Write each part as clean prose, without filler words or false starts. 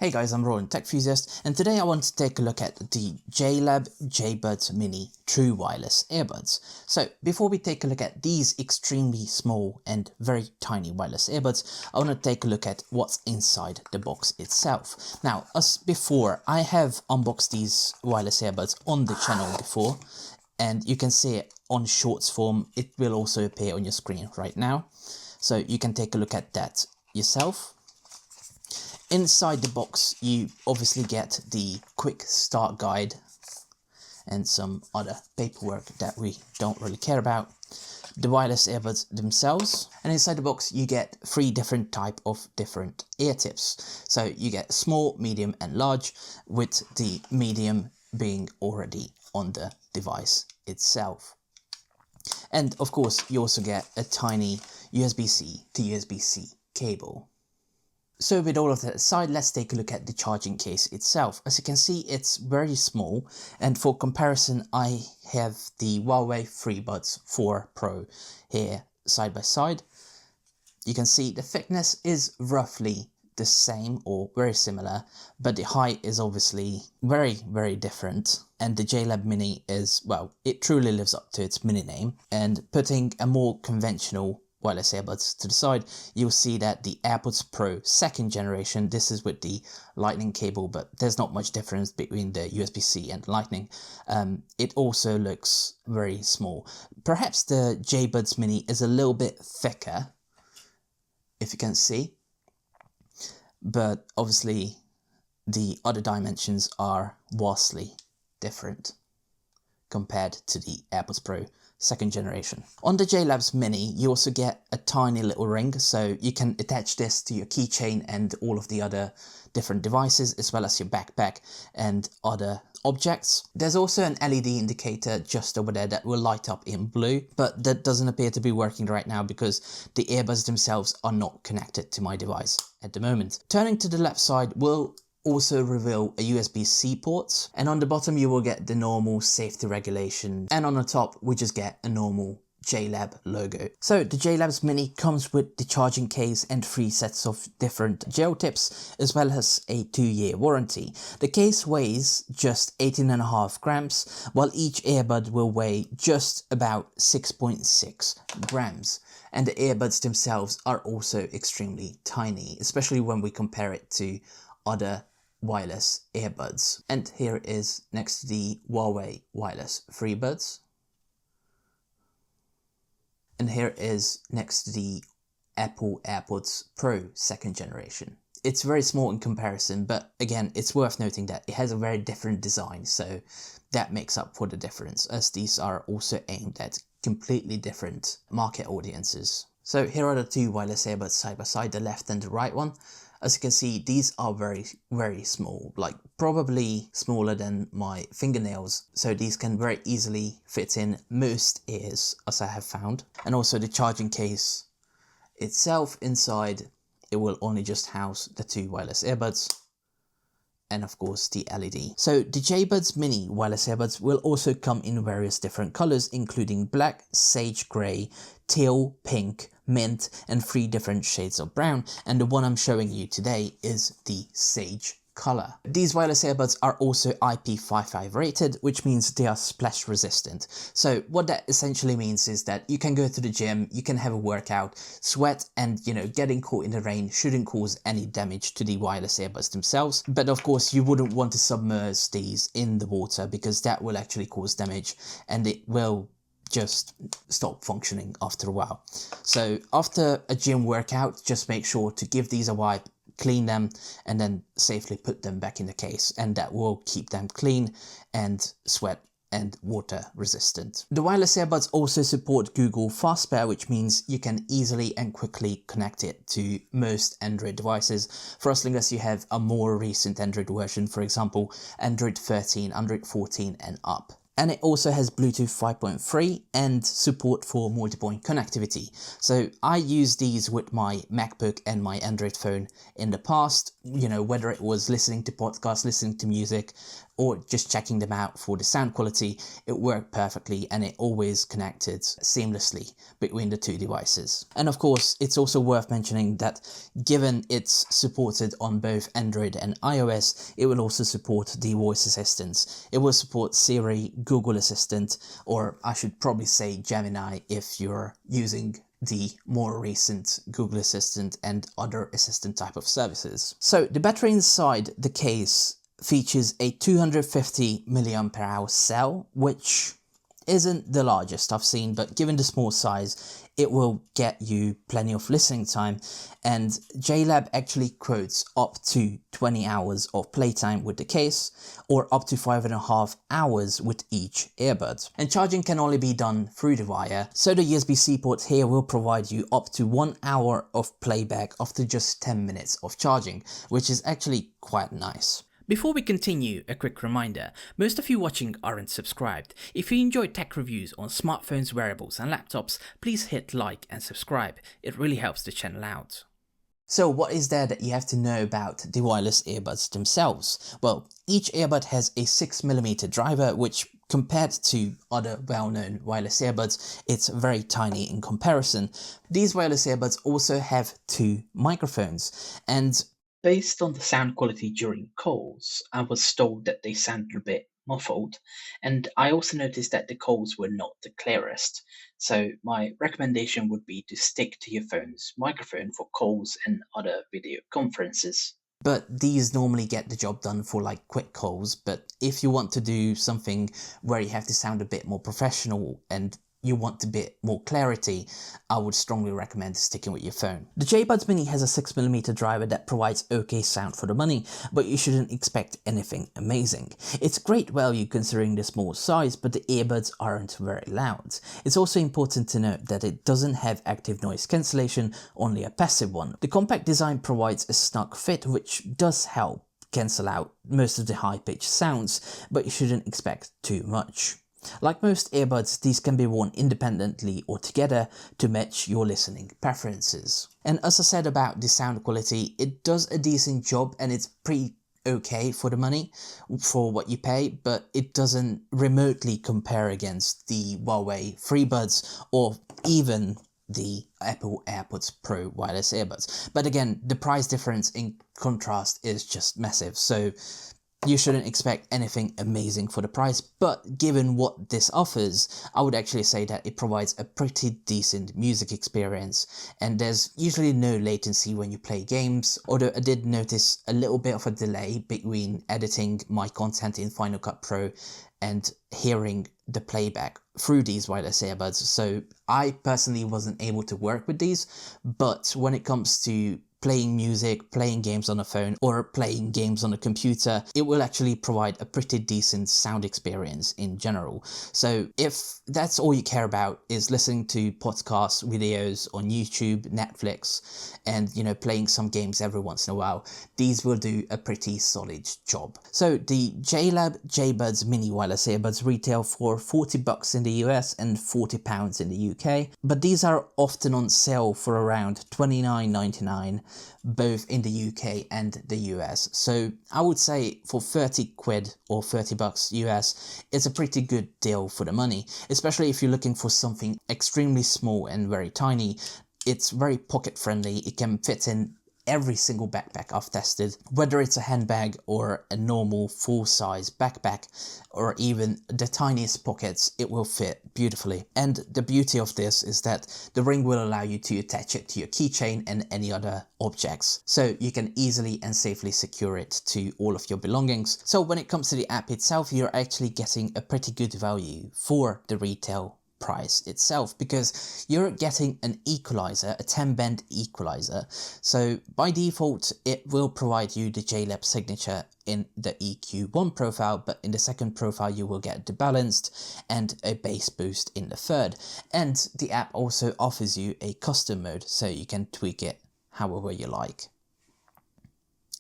Hey guys, I'm Rowan, Techusiast, and today I want to take a look at the JLab JBuds Mini True Wireless Earbuds. So before we take a look at these extremely small and very tiny wireless earbuds, I want to take a look at what's inside the box itself. Now, as before, I have unboxed these wireless earbuds on the channel before, and you can see it on shorts form. It will also appear on your screen right now, so you can take a look at that yourself. Inside the box, you obviously get the quick start guide and some other paperwork that we don't really care about, the wireless earbuds themselves, and inside the box you get 3 different type of different ear tips. So you get small, medium and large, with the medium being already on the device itself. And of course you also get a tiny USB-C to USB-C cable. So with all of that aside, let's take a look at the charging case itself. As you can see, it's very small, and for comparison I have the HUAWEI FreeBuds Pro here side by side. You can see the thickness is roughly the same or very similar, but the height is obviously very different. And the JLab Mini is, well, it truly lives up to its mini name. And putting a more conventional wireless earbuds to the side, you'll see that the AirPods Pro 2nd generation, this is with the lightning cable, but there's not much difference between the USB-C and lightning. It also looks very small. Perhaps the JBuds Mini is a little bit thicker, if you can see, but obviously the other dimensions are vastly different compared to the AirPods Pro 2nd generation. On the JLab's Mini, you also get a tiny little ring, so you can attach this to your keychain and all of the other different devices, as well as your backpack and other objects. There's also an LED indicator just over there that will light up in blue, but that doesn't appear to be working right now because the earbuds themselves are not connected to my device at the moment. Turning to the left side, we'll also reveal a USB-C port, and on the bottom you will get the normal safety regulation, and on the top we just get a normal JLab logo. So the JLab's Mini comes with the charging case and 3 sets of different gel tips, as well as a 2-year warranty. The case weighs just 18.5 grams, while each earbud will weigh just about 6.6 grams. And the earbuds themselves are also extremely tiny, especially when we compare it to other wireless earbuds. And here is next to the HUAWEI Wireless FreeBuds. And here is next to the Apple AirPods Pro 2nd generation. It's very small in comparison, but again, it's worth noting that it has a very different design, so that makes up for the difference, as these are also aimed at completely different market audiences. So here are the 2 wireless earbuds side by side, the left and the right one. As you can see, these are very small, like probably smaller than my fingernails, so these can very easily fit in most ears, as I have found. And also the charging case itself, inside it will only just house the 2 wireless earbuds, and of course the LED. So the JBuds Mini wireless earbuds will also come in various different colors, including black, sage grey, teal, pink, mint, and 3 different shades of brown, and the one I'm showing you today is the sage color. These wireless earbuds are also IP55 rated, which means they are splash resistant. So what that essentially means is that you can go to the gym, you can have a workout, sweat, and getting caught in the rain shouldn't cause any damage to the wireless earbuds themselves. But of course you wouldn't want to submerge these in the water, because that will actually cause damage and it will just stop functioning after a while. So after a gym workout, just make sure to give these a wipe, clean them, and then safely put them back in the case, and that will keep them clean and sweat and water resistant. The wireless earbuds also support Google Fast Pair, which means you can easily and quickly connect it to most Android devices, for as long as you have a more recent Android version, for example Android 13, Android 14 and up. And it also has Bluetooth 5.3 and support for multipoint connectivity. So I use these with my MacBook and my Android phone in the past. whether it was listening to podcasts, listening to music, or just checking them out for the sound quality, it worked perfectly and it always connected seamlessly between the two devices. And of course, it's also worth mentioning that given it's supported on both Android and iOS, it will also support the voice assistants. It will support Siri, Google Assistant, or I should probably say Gemini if you're using the more recent Google Assistant and other assistant type of services. So the battery inside the case features a 250 mAh cell, which isn't the largest I've seen, but given the small size, it will get you plenty of listening time, and JLab actually quotes up to 20 hours of playtime with the case, or up to 5.5 hours with each earbud. And charging can only be done through the wire, so the USB-C port here will provide you up to 1 hour of playback after just 10 minutes of charging, which is actually quite nice. Before we continue, a quick reminder, most of you watching aren't subscribed. If you enjoy tech reviews on smartphones, wearables and laptops, please hit like and subscribe. It really helps the channel out. So what is there that you have to know about the wireless earbuds themselves? Well, each earbud has a 6mm driver, which compared to other well-known wireless earbuds, it's very tiny in comparison. These wireless earbuds also have 2 microphones, and based on the sound quality during calls, I was told that they sounded a bit muffled, and I also noticed that the calls were not the clearest. So my recommendation would be to stick to your phone's microphone for calls and other video conferences. But these normally get the job done for like quick calls, but if you want to do something where you have to sound a bit more professional and you want a bit more clarity, I would strongly recommend sticking with your phone. The JBuds Mini has a 6mm driver that provides okay sound for the money, but you shouldn't expect anything amazing. It's great value considering the small size, but the earbuds aren't very loud. It's also important to note that it doesn't have active noise cancellation, only a passive one. The compact design provides a snug fit, which does help cancel out most of the high-pitched sounds, but you shouldn't expect too much. Like most earbuds, these can be worn independently or together to match your listening preferences. And as I said about the sound quality, it does a decent job and it's pretty okay for the money, for what you pay, but it doesn't remotely compare against the HUAWEI FreeBuds or even the Apple AirPods Pro wireless earbuds. But again, the price difference in contrast is just massive, so you shouldn't expect anything amazing for the price, but given what this offers, I would actually say that it provides a pretty decent music experience, and there's usually no latency when you play games, although I did notice a little bit of a delay between editing my content in Final Cut Pro and hearing the playback through these wireless earbuds, so I personally wasn't able to work with these, but when it comes to playing music, playing games on a phone, or playing games on a computer, it will actually provide a pretty decent sound experience in general. So if that's all you care about is listening to podcasts, videos on YouTube, Netflix, and playing some games every once in a while, these will do a pretty solid job. So the JLab JBuds Mini wireless earbuds retail for $40 in the US and £40 in the UK, but these are often on sale for around $29.99 both in the UK and the US. So I would say for 30 quid or $30 US, it's a pretty good deal for the money, especially if you're looking for something extremely small and very tiny. It's very pocket friendly. It can fit in every single backpack I've tested, whether it's a handbag or a normal full-size backpack or even the tiniest pockets, it will fit beautifully. And the beauty of this is that the ring will allow you to attach it to your keychain and any other objects, so you can easily and safely secure it to all of your belongings. So when it comes to the app itself, you're actually getting a pretty good value for the retail price itself, because you're getting an equalizer, a 10-band equalizer. So by default, it will provide you the JLab signature in the EQ1 profile, but in the second profile you will get the balanced and a bass boost in the third. And the app also offers you a custom mode, so you can tweak it however you like.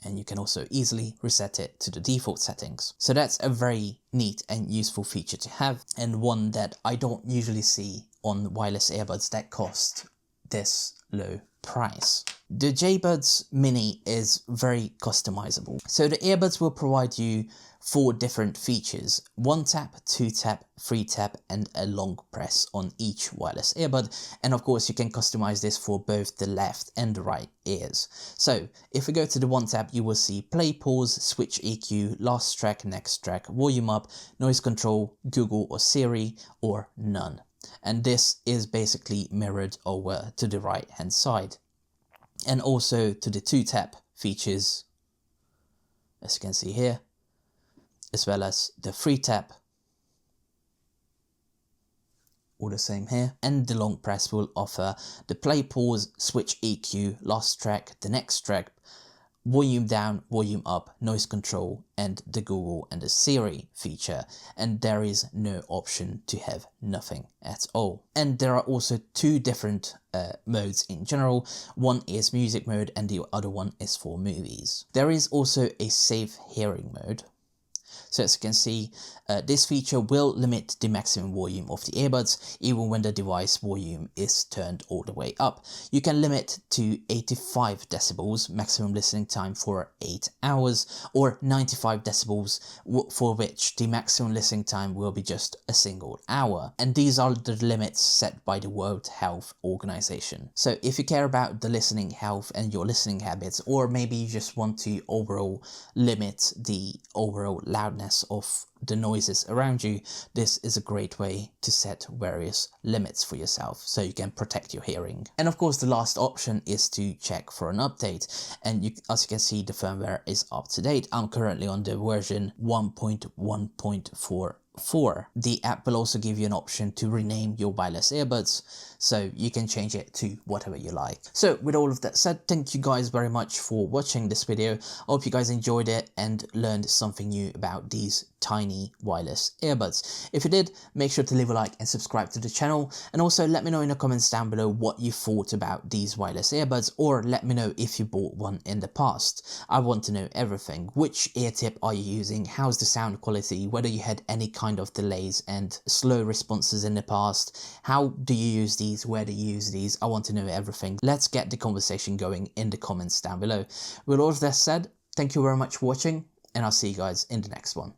And you can also easily reset it to the default settings. So that's a very neat and useful feature to have, and one that I don't usually see on wireless earbuds that cost this low price. The JBuds Mini is very customizable. So the earbuds will provide you 4 different features: 1 tap, 2 tap, 3 tap, and a long press on each wireless earbud. And of course you can customize this for both the left and the right ears. So if we go to the 1 tap, you will see play, pause, switch EQ, last track, next track, volume up, noise control, Google or Siri, or none. And this is basically mirrored over to the right hand side. And also to the 2 tap features, as you can see here, as well as the 3 tap, all the same here. And the long press will offer the play, pause, switch EQ, last track, the next track, volume down, volume up, noise control, and the Google and the Siri feature. And there is no option to have nothing at all. And there are also 2 different modes in general. One is music mode and the other one is for movies. There is also a safe hearing mode. So as you can see, this feature will limit the maximum volume of the earbuds even when the device volume is turned all the way up. You can limit to 85 decibels maximum listening time for 8 hours, or 95 decibels for which the maximum listening time will be just a single hour. And these are the limits set by the World Health Organization. So if you care about the listening health and your listening habits, or maybe you just want to overall limit the overall loudness of the noises around you, this is a great way to set various limits for yourself so you can protect your hearing. And of course the last option is to check for an update, and as you can see, the firmware is up to date. I'm currently on the version 1.1.44. The app will also give you an option to rename your wireless earbuds, so you can change it to whatever you like. So with all of that said, thank you guys very much for watching this video. I hope you guys enjoyed it and learned something new about these tiny wireless earbuds. If you did, make sure to leave a like and subscribe to the channel, and also let me know in the comments down below what you thought about these wireless earbuds, or let me know if you bought one in the past. I want to know everything. Which ear tip are you using? How's the sound quality? Whether you had any kind of delays and slow responses in the past? How do you use these? Where do you use these? I want to know everything. Let's get the conversation going in the comments down below. With all of that said, thank you very much for watching, and I'll see you guys in the next one.